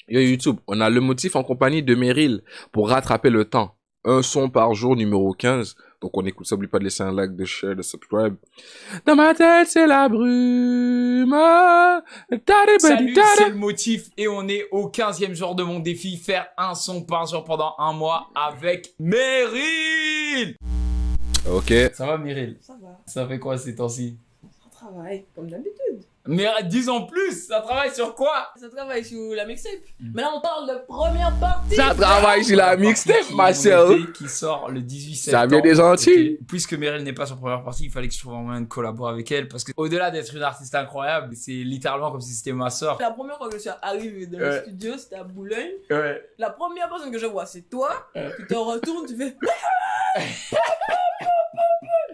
Yo YouTube, on a le motif en compagnie de Meryl pour rattraper le temps. Un son par jour numéro 15. Donc on écoute ça, n'oublie pas de laisser un like, de share, de subscribe. Dans ma tête, c'est la brume. Salut, c'est le motif et on est au 15e jour de mon défi, faire un son par jour pendant un mois avec Meryl. Ok. Ça va Meryl? Ça va. Ça fait quoi ces temps-ci? Ça travaille, comme d'habitude. Mais dis en plus, ça travaille sur quoi? Ça travaille sur la mixtape. Mais là, on parle de première partie. Ça travaille sur la mixtape, ma Mon sœur. EP qui sort le 18 septembre. Ça vient des Antilles. Ok. Puisque Meryl n'est pas sur première partie, il fallait que je trouve un moyen de collaborer avec elle. Parce que au-delà d'être une artiste incroyable, c'est littéralement comme si c'était ma sœur. La première fois que je suis arrivé dans le studio, c'était à Boulogne. Ouais. La première personne que je vois, c'est toi. Tu te retournes, tu fais...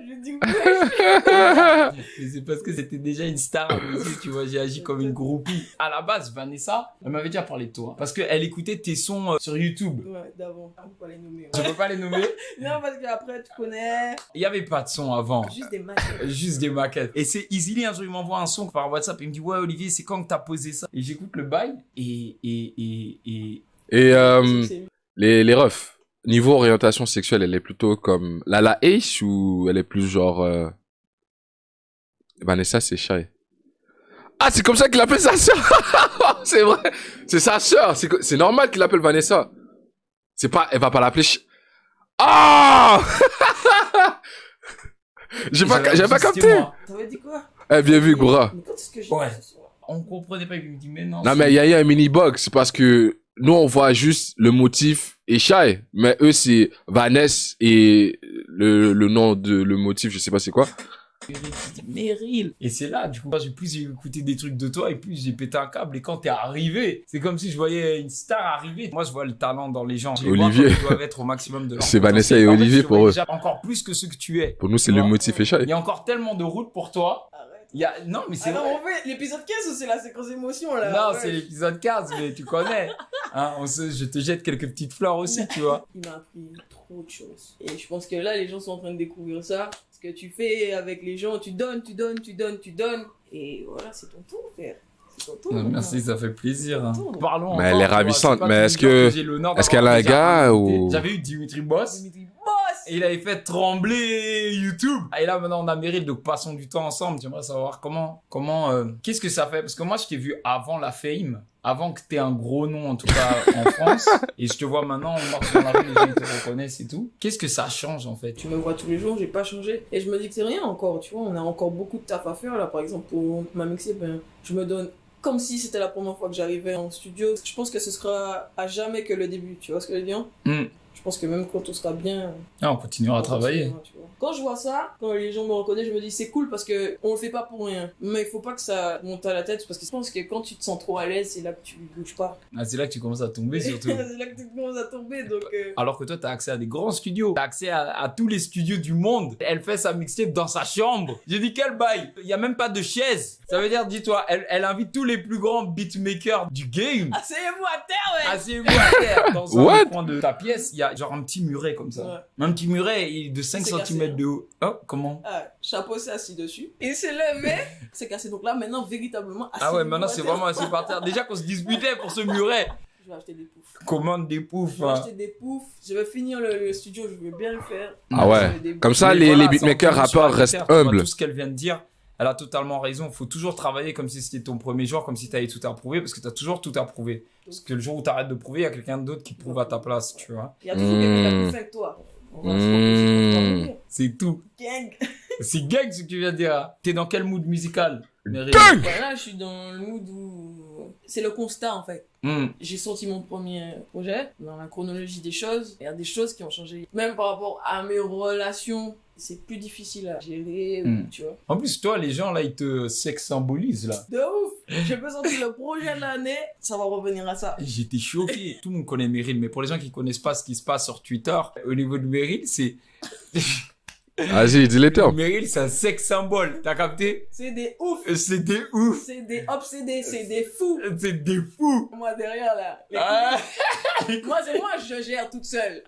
Je dis Mais c'est parce que c'était déjà une star aussi, tu vois, j'ai agi comme une groupie. À la base, Vanessa, elle m'avait déjà parlé de toi. Parce qu'elle écoutait tes sons sur YouTube. ouais, d'avant. On peut pas les nommer. Je peux pas les nommer. Non, parce qu'après, tu connais... Il y avait pas de son avant. Juste des maquettes. Juste des maquettes. Et c'est Easily, un jour, il m'envoie un son par WhatsApp. Il me dit, ouais, Olivier, c'est quand que t'as posé ça? Et j'écoute le bail. Et C'est- les refs. Niveau orientation sexuelle, elle est plutôt comme la Ace ou elle est plus genre Vanessa, c'est shy. Ah, c'est comme ça qu'il appelle sa sœur. C'est vrai. C'est sa sœur. C'est normal qu'il l'appelle Vanessa. C'est pas, elle va pas l'appeler Ah! J'avais pas capté. T'avais dit quoi? Eh, bien vu, Goura. Mais quand est-ce que j'ai Ouais. dit ce soir? On comprenait pas, il me dit, mais non. Non, mais il y a eu un mini-bug. C'est parce que nous, on voit juste le motif et shy. Mais eux, c'est Vanessa et le nom de le motif, je sais pas c'est quoi. Meryl. Et c'est là, du coup, plus j'ai écouté des trucs de toi et plus j'ai pété un câble. Et quand t'es arrivé, c'est comme si je voyais une star arriver. Moi, je vois le talent dans les gens. Je les vois Olivier. comme ils doivent être au maximum de leur C'est Vanessa potentiel. et En fait, Olivier je te pour vois eux. déjà encore plus que ce que tu es. Pour nous, c'est Tu le vois. motif et shy. Il y a encore tellement de route pour toi. Arrête. Il y a... Non, mais c'est Ah non, vrai. on fait l'épisode 15 ou c'est la séquence émotion là? Non, Ouais. c'est l'épisode 15, mais tu connais. Hein, je te jette quelques petites fleurs aussi, tu vois. Il m'a appris trop de choses. Et je pense que là, les gens sont en train de découvrir ça. Ce que tu fais avec les gens, tu donnes, tu donnes, tu donnes, tu donnes. Et voilà, c'est ton tour, frère. C'est ton tour. Merci, ça fait plaisir. Hein. Parlons Mais elle encore, est tu vois, ravissante, c'est pas mais tous est-ce les jours que- j'ai l'honneur est-ce qu'elle a d'avoir un déjà gars invité. ou- J'avais eu Dimitri Boss. Dimitri Boss. Et il avait fait trembler YouTube. Et là, maintenant, on a Meryl, donc passons du temps ensemble. J'aimerais savoir qu'est-ce que ça fait? Parce que moi, je t'ai vu avant la fame, avant que t'aies un gros nom, en tout cas, en France. Et je te vois maintenant, on marche dans la rue, les gens ils te reconnaissent et tout. Qu'est-ce que ça change, en fait? Tu me vois tous les jours, j'ai pas changé. Et je me dis que c'est rien encore, tu vois. On a encore beaucoup de taf à faire là. Par exemple, pour ma mixtape, je me donne comme si c'était la première fois que j'arrivais en studio. Je pense que ce sera à jamais que le début, tu vois ce que je veux dire? Je pense que même quand tout sera bien, Ah, on continuera à travailler. tu vois. Quand je vois ça, quand les gens me reconnaissent, je me dis c'est cool parce que on le fait pas pour rien. Mais il faut pas que ça monte à la tête parce que je pense que quand tu te sens trop à l'aise, c'est là que tu bouges pas. Ah, c'est là que tu commences à tomber, surtout. c'est là que tu commences à tomber. Donc, Alors que toi, t'as accès à des grands studios. T'as accès à tous les studios du monde. Elle fait sa mixtape dans sa chambre. J'ai dit, quel bail? Il y a même pas de chaise. Ça veut dire, dis-toi, elle invite tous les plus grands beatmakers du game. asseyez-vous à terre, ouais! Asseyez-vous à terre. Dans un What? coin de ta pièce, il y a genre un petit muret comme ça. Ouais. Un petit muret il est de 5 C'est cassé, cm hein. de haut. Oh, comment? Ah, chapeau s'est assis dessus. Il s'est levé, c'est cassé. Donc là, maintenant, véritablement, Ah ouais, asseyez-vous maintenant à c'est terre. vraiment assis par terre. Déjà qu'on se disputait pour ce muret. Je vais acheter des poufs. Commande des poufs. Je vais Hein. acheter des poufs. Je vais finir le studio, je veux bien le faire. Ah ouais. Des- Comme ça, Mais les voilà, beatmakers, c'est en rappeurs sur la restent terre, tu vois, humbles. Tout ce qu'elle vient de dire, elle a totalement raison. Il faut toujours travailler comme si c'était ton premier jour, comme si tu avais tout à prouver, parce que tu as toujours tout à prouver. Parce que le jour où tu arrêtes de prouver, il y a quelqu'un d'autre qui prouve à ta place, tu vois. Il y a toujours quelqu'un qui a plus fait que toi. On va se rencontrer, C'est tout. gang. C'est gang ce que tu viens de dire. Hein. T'es dans quel mood musical, Meryl? Gang! Bah là, je suis dans le mood où... C'est le constat, en fait. J'ai sorti mon premier projet. Dans la chronologie des choses, il y a des choses qui ont changé. Même par rapport à mes relations, c'est plus difficile à gérer, tu vois. En plus, toi, les gens, là, ils te sex symbolisent, là. De ouf! Je peux sortir le projet de l'année, ça va revenir à ça. J'étais choqué. Tout le monde connaît Meryl, mais pour les gens qui connaissent pas ce qui se passe sur Twitter, au niveau de Meryl, c'est... Vas-y, dis les termes. Meryl, c'est un sex symbole. T'as capté? C'est des ouf! C'est des ouf. C'est des obsédés, c'est des fous! C'est des fous. Moi derrière là, les Ah. moi c'est moi, je gère toute seule.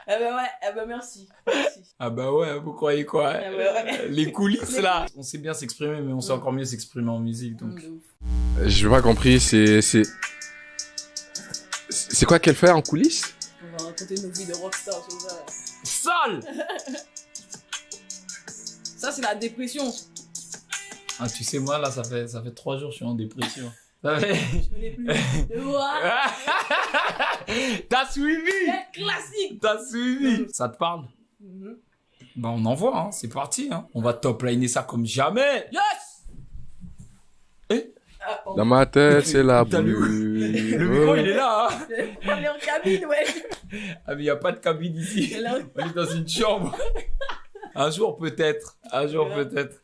Eh ben ouais, eh ben merci. Merci. Ah bah ouais, vous croyez quoi? Ah bah ouais. Les coulisses là. On sait bien s'exprimer, mais on sait encore mieux s'exprimer en musique. Donc. De ouf. J'ai pas compris, c'est... C'est quoi qu'elle fait en coulisses? On va raconter nos vies de rockstar sur ça. Sale. Ça, c'est la dépression. Ah, tu sais, moi, là, ça fait 3 jours que je suis en dépression. Ça fait... Je connais plus. De voir. T'as suivi. C'est classique. T'as suivi. Ça te parle? Bah, on envoie, hein. C'est parti, hein. On va top-liner ça comme jamais. Yes. Dans ma tête, c'est la T'as brume. Le micro, il est là, hein. On est en cabine, ouais. Ah, mais il n'y a pas de cabine ici. Elle est en- On est dans une chambre. Un jour, peut-être. Un jour, peut-être.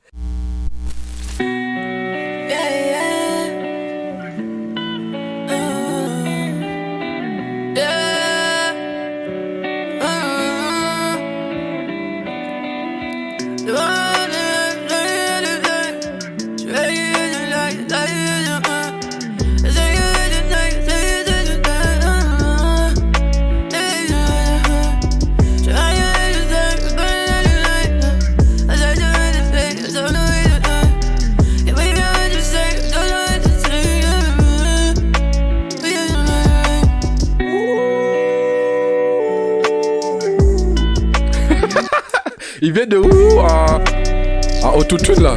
Il vient de où en autotune là?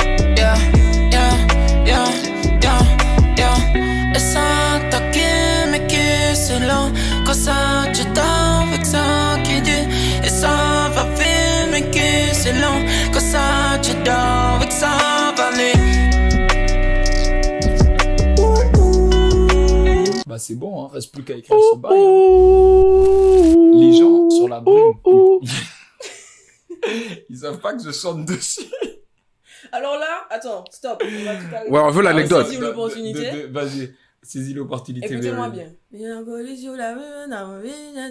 Et ça t'inquiète, mais qui c'est là? Quand ça tu t'en avec ça qui dit. Et ça va vite, mais qui c'est là? Quand ça tu t'en avec ça va aller. Bah, c'est bon, hein. Reste plus qu'à écrire ce bail. Hein. Les gens sur la brume. Ils savent pas que je chante dessus. Alors là, attends, stop. On va tout arrêter. Ouais, on veut l'anecdote. Saisis l'opportunité. Vas-y, saisis l'opportunité. Écoutez-moi bien.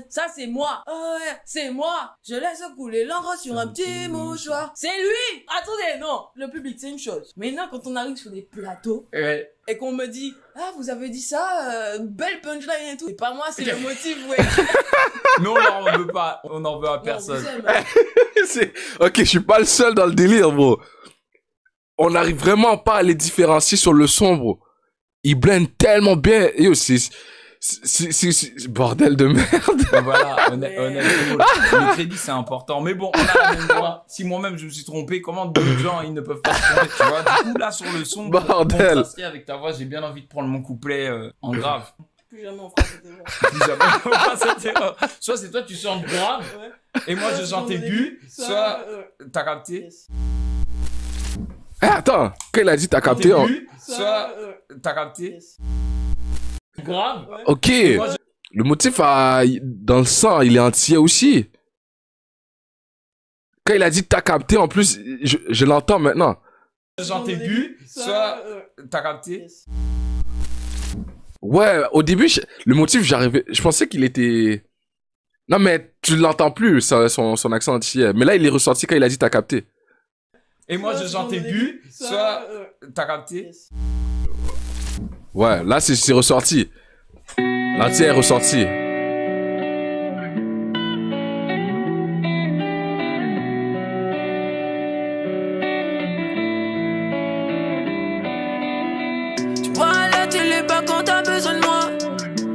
Ça, c'est moi. Oh ouais, c'est moi. Je laisse couler l'encre sur un petit mouchoir. C'est lui. Attendez, non. Le public, c'est une chose. Maintenant, quand on arrive sur des plateaux Ouais. et qu'on me dit, ah, vous avez dit ça, belle punchline et tout. C'est pas moi, c'est le motif, ouais. Mais on n'en veut pas. On n'en veut à personne. Non, vous aimez. Ok, je suis pas le seul dans le délire, bro. On n'arrive vraiment pas à les différencier sur le son, bro. Ils blendent tellement bien. Yo, c'est bordel de merde. Ben voilà, honnêtement, le crédit c'est important. Mais bon, on a la même voix. Si moi-même je me suis trompé, comment d'autres gens ils ne peuvent pas se tromper, tu vois? Du coup là sur le son, pour Bordel. contraster avec ta voix, j'ai bien envie de prendre mon couplet en grave. Plus jamais on fera cette erreur. Plus jamais on fera cette erreur. Soit c'est toi tu chantes grave Ouais. et moi je chante aigu, soit t'as capté. Yes. Eh, attends, quand il a dit t'as capté, hein. Aigu, soit t'as capté. Yes. Grave. Ouais. Ok. Moi, Le motif dans le sang, il est entier aussi. Quand il a dit t'as capté, en plus, je l'entends maintenant. je chante aigu, soit t'as capté. Yes. Ouais, au début, le motif, je pensais qu'il était... Non, mais tu l'entends plus, son accent entier. Mais là, il est ressorti quand il a dit t'as capté. Et moi je chante aigu, soit t'as capté. Yes. Ouais, là, c'est ressorti. L'entier est ressorti. Tu vois à la télé pas quand t'as besoin de moi.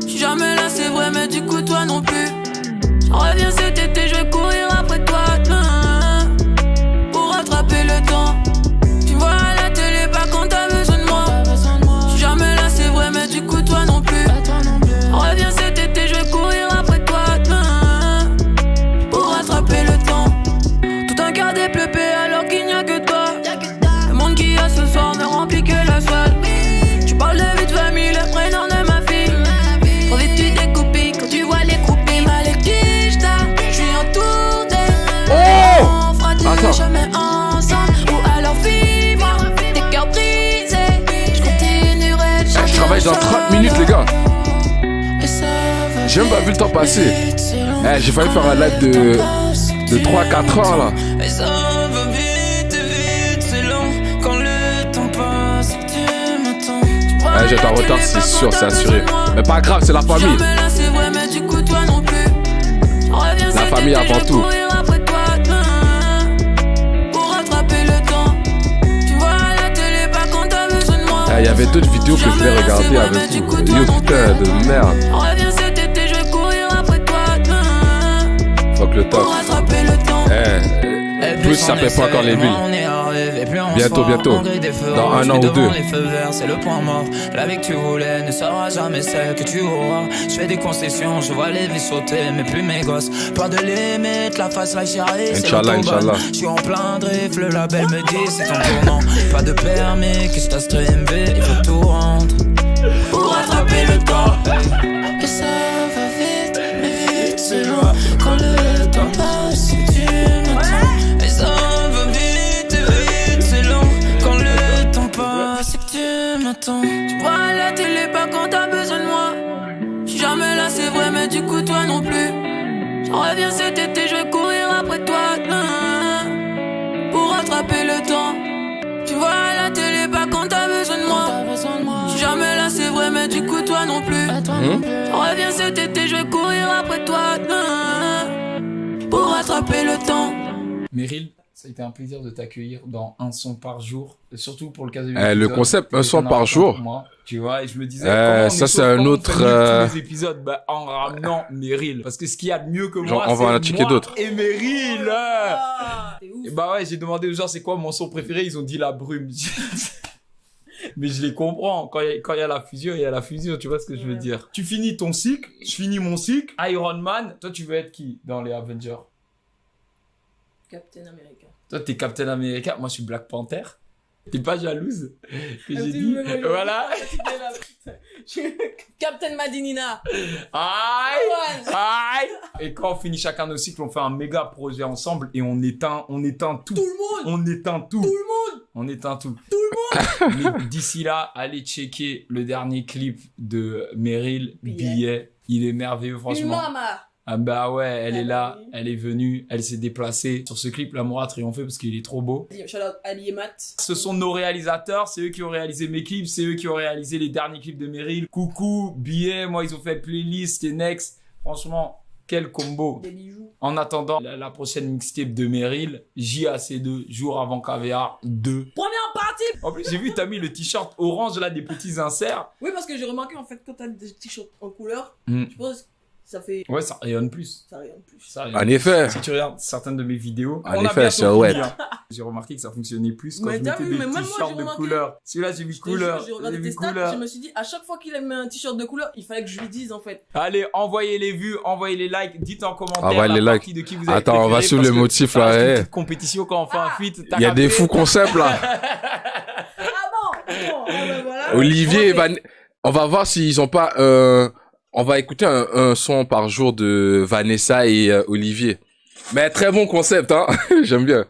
Je suis jamais là, c'est vrai, mais du coup, toi non plus. Je reviens cet été, je vais courir après toi. Pour rattraper le temps. Tu vois à la télé pas quand t'as besoin de moi. Je suis jamais là, c'est vrai, mais du coup, toi non plus. Je reviens cet été, je vais courir après toi. Pour rattraper le temps. Tout un quart des pleupés alors qu'il n'y a que toi. Le monde qui a ce soir ne remplit que la salle. Tu parles de vie de famille, le prénom de ma fille. Trop vite tu découpes quand tu vois les croupis. Malékishta, je suis entouré. On fera des chemins ensemble. Ou alors vivre des cœurs brisés. Je continuerai de chanter. Je travaille dans 30 minutes, les gars. J'ai même pas vu le temps passer. J'ai failli faire un live de 3-4 ans, là. Et ça va vite, vite, c'est long. Quand le temps passe, tu m'attends. J'étais en retard, c'est sûr, c'est assuré. Mais pas grave, c'est la famille. La famille avant tout. Il y avait d'autres vidéos que je voulais regarder avec vous. Yo, putain de merde. Reviens cet été, je le top. Pour rattraper le temps. Plus ça fait pas encore les bulles. Bientôt. Dans un an ou deux. C'est le point mort. La vie que tu voulais ne sera jamais celle que tu auras. Je fais des concessions, je vois les vies sauter, mais plus mes gosses. Pas de limite, la face la chérie. Inch'Allah. Je suis en plein drift, le label me dit c'est ton tournant. Pas de permis, que je t'ai stream B, il faut tout rendre. Pour rattraper le temps. Et ça va vite, mais vite c'est loin. Quand le temps passe, tu m'attends. Et ça va vite, c'est long. Quand le temps passe, c'est que tu m'attends. Tu vois à la télé pas quand t'as besoin de moi. J'suis jamais là, c'est vrai, mais du coup toi non plus. J'en reviens cet été, je vais courir après toi. Pour rattraper le temps. Tu vois à la télé pas quand t'as besoin de moi. J'suis jamais là, c'est vrai, mais du coup toi non plus. J'en reviens cet été, je vais courir après toi. Pour rattraper le temps. Meryl, ça a été un plaisir de t'accueillir dans Un son par jour, surtout pour le cas de Le concept Un son par jour. Moi, tu vois, et je me disais comment ça c'est un autre tous les épisodes en ramenant Meryl, parce que ce qu'il y a de mieux que moi, on va en c'est checker moi d'autres. et Meryl. T'es ouf. Et bah ouais, j'ai demandé aux gens c'est quoi mon son préféré, ils ont dit la brume. Mais je les comprends. Quand il y a la fusion, il y a la fusion. Tu vois ce que je veux dire? Tu finis ton cycle, je finis mon cycle. Iron Man, toi, tu veux être qui dans les Avengers? Captain America. Toi, t'es Captain America. Moi, je suis Black Panther. T'es pas jalouse que j'ai dit? dit. Voilà. Captain Madinina. Aïe. Et quand on finit chacun nos cycles, on fait un méga projet ensemble et on éteint tout. Tout le monde. On éteint tout. Tout le monde. On éteint tout. Tout le monde. Mais d'ici là, allez checker le dernier clip de Meryl, Billet. Il est merveilleux, Une franchement. mama. Ah bah ouais, elle Ah est bah là, oui. elle est venue, elle s'est déplacée. Sur ce clip, l'amour a triomphé parce qu'il est trop beau. Shout out Ali et Matt. Ce sont nos réalisateurs, c'est eux qui ont réalisé mes clips, c'est eux qui ont réalisé les derniers clips de Meryl. Coucou, Billet, moi ils ont fait playlist et Next. Franchement, quel combo. Des bijoux. En attendant la prochaine mixtape de Meryl, JAC2, jour avant caviar 2. Première partie. En plus, j'ai vu, t'as mis le t-shirt orange là, des petits inserts. Oui, parce que j'ai remarqué en fait quand t'as des t-shirts en couleur, Mm. je pense que ça fait. Ouais, ça rayonne plus. Ça rayonne plus. Ça rayonne En plus. effet. Si tu regardes certaines de mes vidéos, En on a effet, bientôt c'est ouais. fini, hein. J'ai remarqué que ça fonctionnait plus quand Mais je t'as mettais vu, des mais même moi, t-shirts j'ai de remarqué. couleur. Celui-là, j'ai vu Je te couleur. jure, j'ai regardé J'ai tes vu stats, couleur. je me suis dit, à chaque fois qu'il met un t-shirt de couleur, il fallait que je lui dise en fait. Allez, envoyez les vues, envoyez les likes, dites en commentaire Envoyez les la likes. partie de qui vous avez Attends, on va préféré, suivre parce le que motif, ça là, reste une ouais. petite compétition quand on fait un feat. Il y a des fous concepts là. Ah bon, ah ben voilà. Olivier, on va voir s'ils ont pas. On va écouter un son par jour de Vanessa et Olivier. Mais très bon concept, hein. J'aime bien.